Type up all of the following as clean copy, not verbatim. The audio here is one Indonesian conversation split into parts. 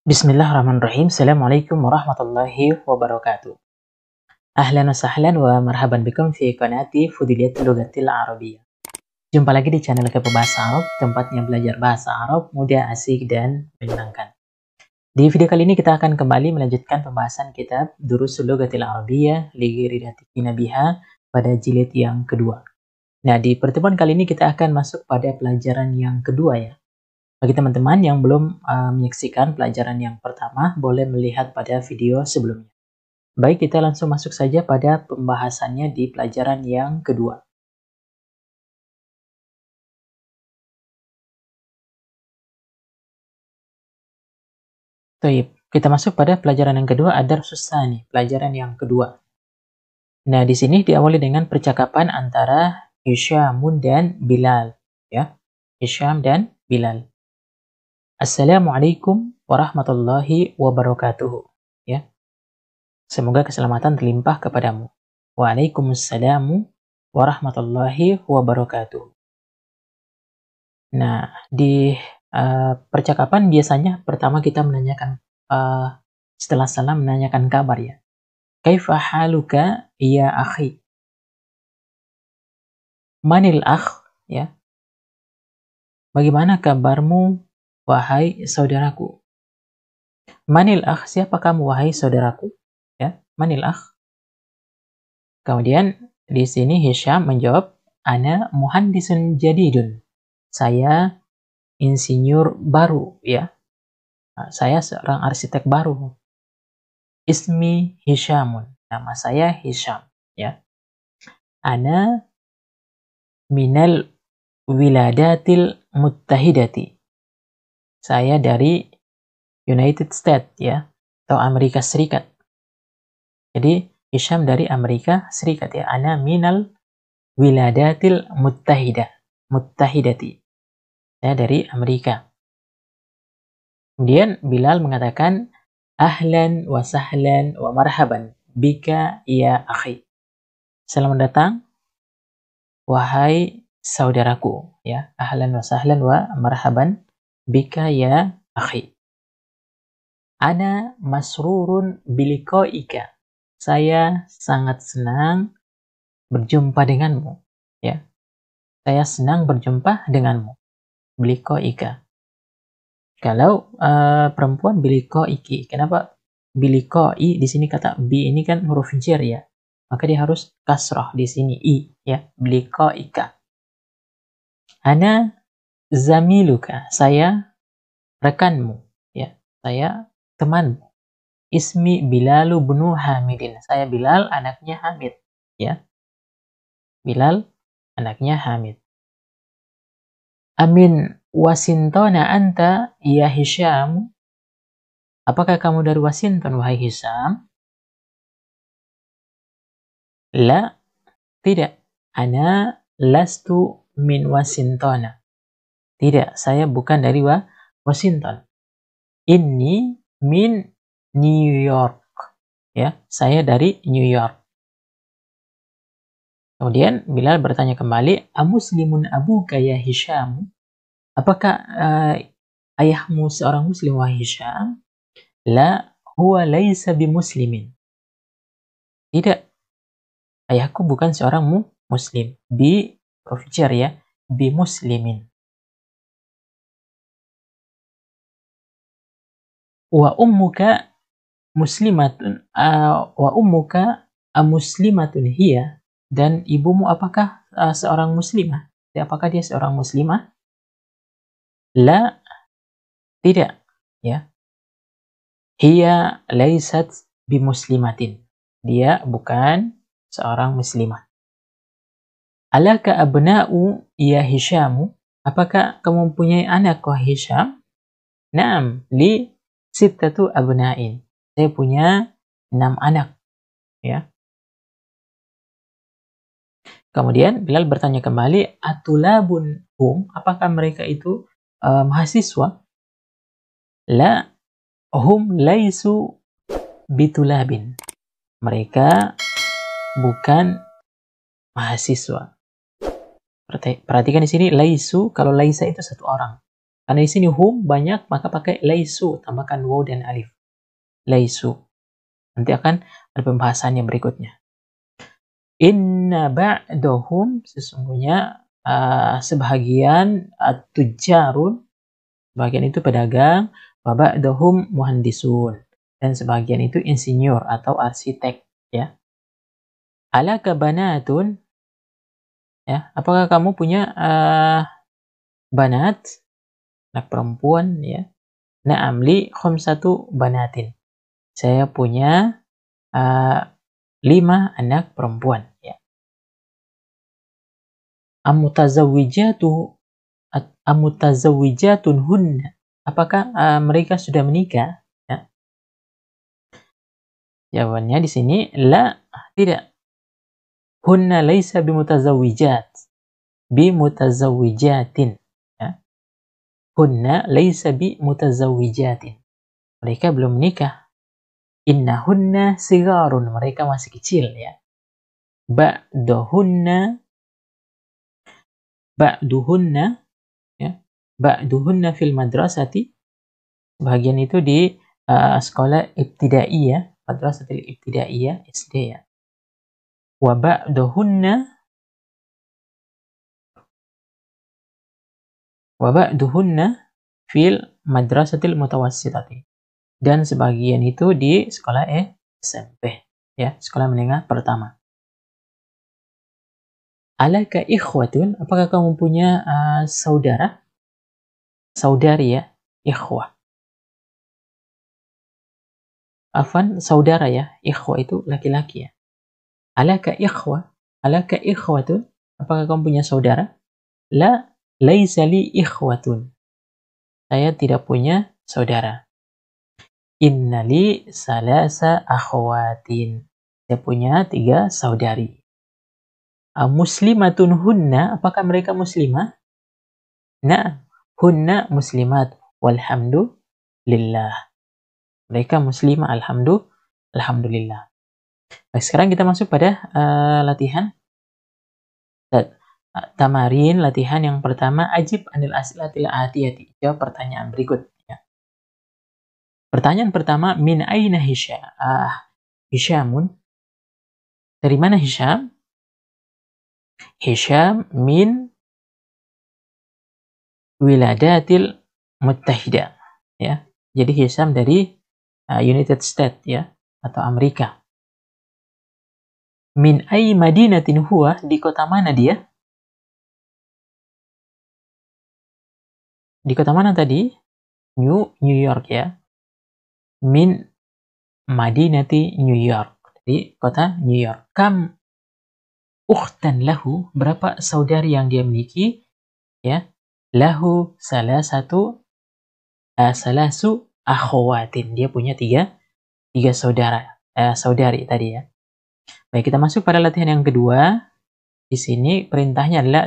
Bismillahirrahmanirrahim. Assalamualaikum warahmatullahi wabarakatuh. Ahlan wa sahlan wa marhaban bikum fi qanati Fudilatul Lughatil Arabiyyah. Jumpa lagi di channel Kepo Bahasa Arab, tempatnya belajar bahasa Arab mudah, asik, dan menyenangkan. Di video kali ini kita akan kembali melanjutkan pembahasan kitab Durusul Lughatil Arabiyyah li ghairi ratifina biha pada jilid yang kedua. Nah, di pertemuan kali ini kita akan masuk pada pelajaran yang kedua ya. Bagi teman-teman yang belum menyaksikan pelajaran yang pertama, boleh melihat pada video sebelumnya. Baik, kita langsung masuk saja pada pembahasannya di pelajaran yang kedua. Baik, kita masuk pada pelajaran yang kedua, ad-darsus tsani, pelajaran yang kedua. Nah, di sini diawali dengan percakapan antara Hisyamun dan Bilal, ya. Hisyam dan Bilal. Assalamualaikum warahmatullahi wabarakatuh. Ya. Semoga keselamatan terlimpah kepadamu. Waalaikumsalam warahmatullahi wabarakatuh. Nah, di percakapan biasanya pertama kita menanyakan setelah salam menanyakan kabar ya. Kaifa haluka ya akhi? Manil akh ya. Bagaimana kabarmu wahai saudaraku? Manil akh, siapa kamu wahai saudaraku? Ya, manil akh. Kemudian di sini Hisyam menjawab, ana muhandisun jadidun. Saya insinyur baru ya. Saya seorang arsitek baru. Ismi Hisyamun. Nama saya Hisyam ya. Ana minal wiladatil muttahidati. Saya dari United States ya, atau Amerika Serikat. Jadi Hisyam dari Amerika Serikat ya. Ana minal wiladatil muttahidati. Saya dari Amerika. Kemudian Bilal mengatakan, ahlan wa sahlan wa marhaban bika ya akhi. Selamat datang wahai saudaraku ya. Ahlan wa sahlan wa marhaban bika ya akhi. Ana masrurun biliqaika. Saya sangat senang berjumpa denganmu ya. Saya senang berjumpa denganmu. Biliqaika. Kalau perempuan biliqaiki. Kenapa biliqai di sini kata bi ini kan huruf jar ya. Maka dia harus kasrah di sini i ya. Biliqaika. Ana zamiluka. Saya rekanmu ya. Saya temanmu. Ismi Bilalu bnu Hamidin. Saya Bilal, anaknya Hamid ya. Bilal, anaknya Hamid. Amin Wasintona anta ya Hisyam. Apakah kamu dari Washington wahai Hisyam? La, tidak. Ana lastu min Washingtona. Tidak, saya bukan dari Washington. Inni min New York. Ya, saya dari New York. Kemudian Bilal bertanya kembali, amuslimun abuka ya Hisyam? Apakah ayahmu seorang muslim wahai Hisyam? La, huwa laisa bimuslimin. Tidak. Ayahku bukan seorang muslim. Bi huruf jar ya, bimuslimin. Wa ummuka muslimatun wa ummuka muslimatun hiya, dan ibumu apakah seorang muslimah? Apakah dia seorang muslimah? La, tidak ya. Hiya laisat bimuslimatin. Dia bukan seorang muslimah. Alaka abna'u ya Hisyamu? Apakah kamu mempunyai anak wahai Hisyam? Naam, li sittatu abna'in. Saya punya 6 anak ya. Kemudian Bilal bertanya kembali, atulabun hum? Apakah mereka itu mahasiswa? La, hum laisu bitulabin. Mereka bukan mahasiswa. Perhatikan di sini laisu, kalau laisa itu satu orang. Karena di sini hum banyak, maka pakai laisu, tambahkan waw dan alif. Laisu. Nanti akan ada pembahasannya berikutnya. Inna ba'dahum, sesungguhnya sebahagian tujarun, sebagian itu pedagang, wa ba'dahum muhandisun, dan sebagian itu insinyur atau arsitek, ya. Alaka banatun, ya, apakah kamu punya banat, anak perempuan, ya. Na'am li khamsatu banatin. Saya punya 5 anak perempuan, ya. Amutazawwijatun hunna. Apakah mereka sudah menikah? Ya. Jawabannya di sini la, tidak. Hunna laisa bimutazawwijatin. Ya. Hunna laisa bimutazawwijatin. Mereka belum menikah. Innahunna sigarun, mereka masih kecil, ya. Ba'duhunna, ya. Ba'duhunna fil madrasati, bagian itu di sekolah ibtidaiyah, madrasatil ibtidaiyah, SD, ya. Wa ba'duhunna fil madrasatil mutawassitati, dan sebagian itu di sekolah SMP, ya, sekolah menengah pertama. Alaka ikhwatun, apakah kamu punya saudara? Saudari, ya, ikhwah. Afan, saudara, ya, ikhwah itu laki-laki, ya. Alaka ikhwatun, apakah kamu punya saudara? La, laisa li ikhwatun. Saya tidak punya saudara. Innali salasa akhwatin. Saya punya 3 saudari. Muslimatun hunna, apakah mereka muslimah? Nah, hunna muslimat, walhamdulillah. Mereka muslimah, alhamdulillah. Baik, sekarang kita masuk pada latihan tamarin. Latihan yang pertama, ajib anil as'ilatil atiyati. Jawab pertanyaan berikut, ya. Pertanyaan pertama, min aina Hisyamun? Dari mana Hisyam? Hisyam min wiladatil muttahida, ya. Jadi Hisyam dari United States, ya, atau Amerika. Min ay madinatin huwa, di kota mana dia? Di kota mana tadi? New York, ya. Min madinati New York, di kota New York. Kam ukhtan lahu, berapa saudari yang dia miliki, ya. Lahu salasu akhwatin, dia punya tiga saudari tadi, ya. Baik, kita masuk pada latihan yang kedua. Di sini perintahnya adalah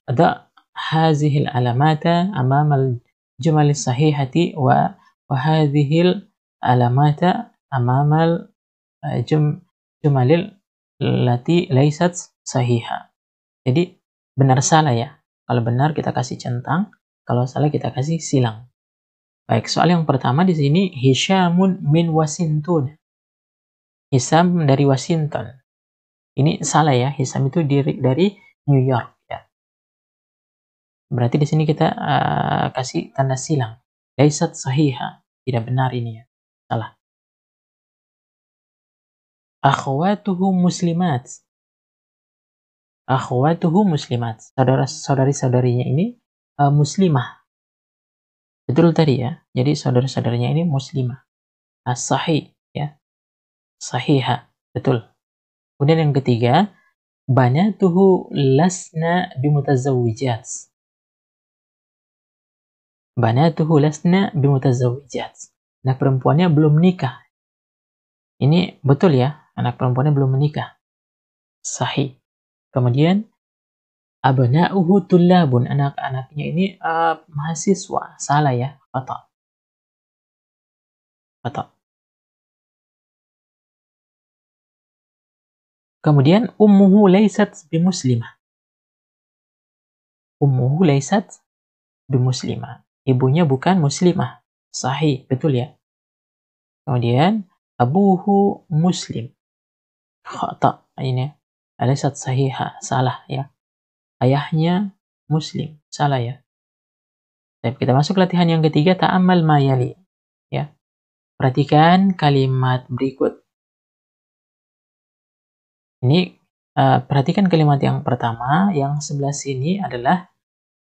da hazihil alamata amamal jumal sahihati wa hadhihil alamata amamal jumalil lati laisat sahiha. Jadi benar salah, ya. Kalau benar kita kasih centang, kalau salah kita kasih silang. Baik, soal yang pertama di sini, Hisyamun min Washington. Hisyam dari Washington. Ini salah, ya. Hisyam itu dari New York, ya. Berarti di sini kita kasih tanda silang. Laisat sahiha, tidak benar ini, ya. Salah. Akhwatuhu muslimat. Saudari-saudarinya ini muslimah. Betul tadi, ya. Jadi saudara-saudaranya ini muslimah. As-sahih, ya. Sahiha, betul. Kemudian yang ketiga, banatuhu lasna bimutazawwijat. Banatuhu lasna bimutazawwijat. Anak perempuannya belum menikah. Ini betul, ya. Anak perempuannya belum menikah. Sahih. Kemudian abna'uhu tullabun, anak-anaknya ini mahasiswa. Salah, ya. Khata. Kemudian ummuhu laysat bimuslimah. ummuhu laysat bimuslimah. Ibunya bukan muslimah. Sahih, betul ya. Kemudian abuhu muslim. Khata ini. Alaysat sahiha, salah ya. Ayahnya muslim, salah ya. Baik, kita masuk latihan yang ketiga, ta'ammal ma yali. Ya. Perhatikan kalimat berikut. Ini perhatikan kalimat yang pertama, yang sebelah sini adalah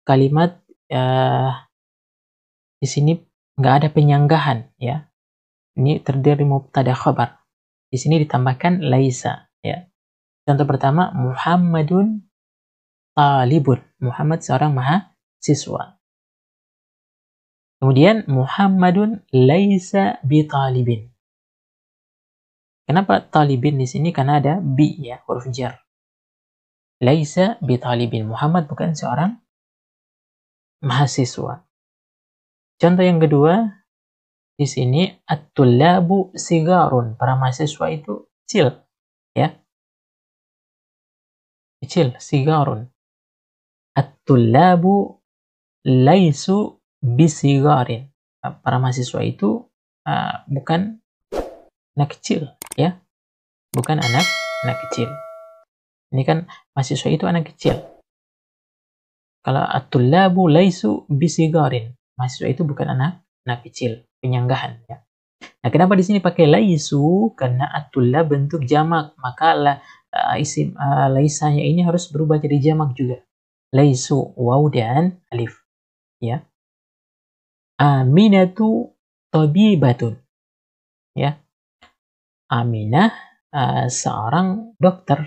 kalimat di sini nggak ada penyanggahan ya. Ini terdiri mubtada khabar. Di sini ditambahkan laisa ya. Contoh pertama, Muhammadun talibun. Muhammad seorang mahasiswa. Kemudian Muhammadun laisa bitalibin. Kenapa talibin di sini? Karena ada bi ya, huruf jar. Laisa bitalibin. Muhammad bukan seorang mahasiswa. Contoh yang kedua, di sini at-tullabu sigarun. Para mahasiswa itu kecil, ya. Kecil, sigarun. At-tullabu laisu bisigarin. Para mahasiswa itu bukan anak kecil, ya. Bukan anak kecil. Ini kan mahasiswa itu anak kecil. Kalau at-tullabu laisu bisigarin. Mahasiswa itu bukan anak kecil, penyanggahan ya. Nah, kenapa di sini pakai laisu? Karena at-tullab bentuk jamak, maka isim laisanya ini harus berubah jadi jamak juga. Laisu waw dan alif ya. Aminatu tabibatun ya. Aminah seorang dokter.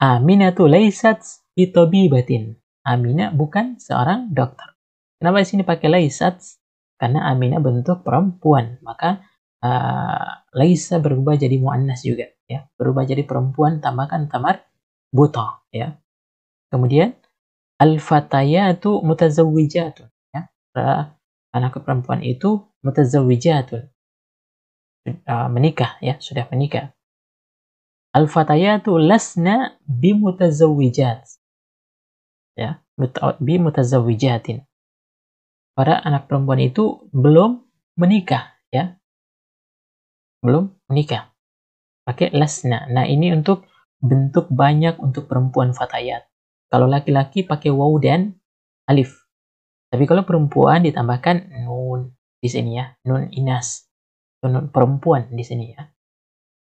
Aminatu laisat bitabibatin. Aminah bukan seorang dokter. Kenapa di sini pakai laisat? Karena Aminah bentuk perempuan, maka laisa berubah jadi muannas juga ya. Berubah jadi perempuan, tambahkan tamar buta ya. Kemudian al-fatayatu mutazawwijatun ya. Anak perempuan itu mutazawwijatun. Menikah ya, sudah menikah. Al-fatayatu lasna bimutazawwijat. Ya, bimutazawwijatin. Para anak perempuan itu belum menikah ya. Belum menikah. Pakai lasna. Nah, ini untuk bentuk banyak untuk perempuan fatayat. Kalau laki-laki pakai waw dan alif. Tapi kalau perempuan ditambahkan nun di sini ya, nun inas. Nun perempuan di sini ya.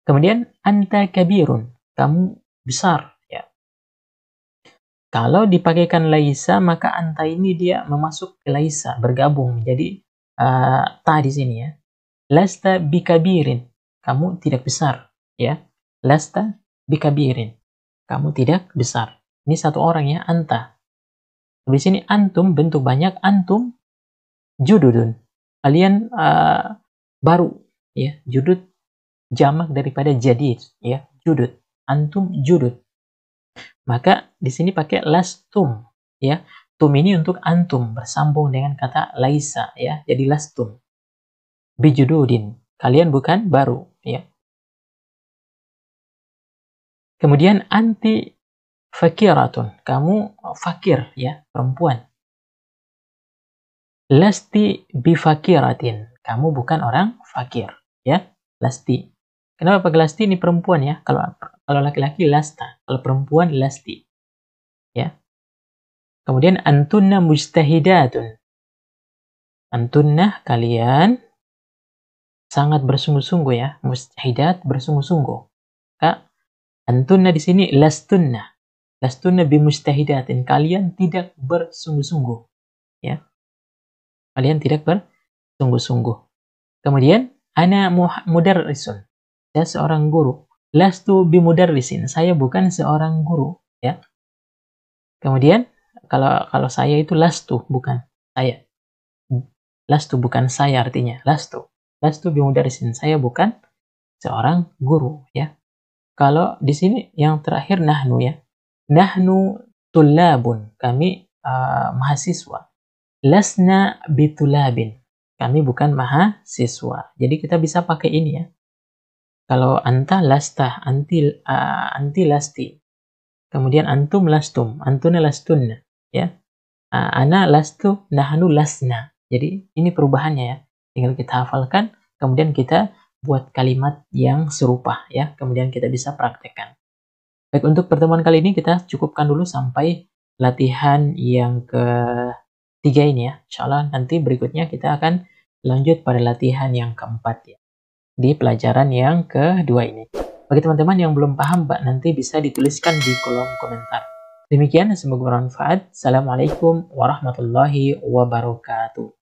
Kemudian anta kabirun, kamu besar ya. Kalau dipakaikan laisa, maka anta ini dia memasuk ke laisa, bergabung menjadi ta di sini ya. Lasta bikabirin, kamu tidak besar ya. Lasta bikabirin, kamu tidak besar. Ini satu orang ya, anta. Di sini antum bentuk banyak, antum jududun. Kalian baru ya, judud jamak daripada jadid ya, judud. Antum judud. Maka di sini pakai lastum ya. Tum ini untuk antum bersambung dengan kata laisa ya. Jadi lastum. Bijududin. Kalian bukan baru ya. Kemudian anti fakiratun. Kamu fakir ya, perempuan. Lasti bifakiratin. Kamu bukan orang fakir ya. Lasti. Kenapa pakai lasti? Ini perempuan ya. Kalau laki-laki lasta, kalau perempuan lasti. Ya. Kemudian antunna mujtahidatun. Antunna kalian sangat bersungguh-sungguh ya. Mujtahidat bersungguh-sungguh. Kak, antunna di sini lastunna. Lastunna bimujtahidatin. Kalian tidak bersungguh-sungguh. Ya. Kalian tidak bersungguh-sungguh. Kemudian ana mudarrisun. Saya seorang guru. Lastu bimudarrisin. Saya bukan seorang guru, ya. Kemudian kalau saya itu lastu, bukan saya. Lastu bukan saya artinya. Lastu. Lastu bimudarrisin. Saya bukan seorang guru, ya. Kalau di sini yang terakhir nahnu ya. Nahnu tullabun. Kami mahasiswa. Lasna bitulabin. Kami bukan mahasiswa. Jadi kita bisa pakai ini ya. Kalau anta lasta, anti lasti. kemudian antum lastum, antuna lastunna, ya. Ana lastu, nahnu lasna. Jadi ini perubahannya ya. Tinggal kita hafalkan, kemudian kita buat kalimat yang serupa ya. Kemudian kita bisa praktekkan. Baik, untuk pertemuan kali ini kita cukupkan dulu sampai latihan yang ketiga ini ya. Insya Allah nanti berikutnya kita akan lanjut pada latihan yang keempat ya. Di pelajaran yang kedua ini. Bagi teman-teman yang belum paham, nanti bisa dituliskan di kolom komentar. Demikian, semoga bermanfaat. Assalamualaikum warahmatullahi wabarakatuh.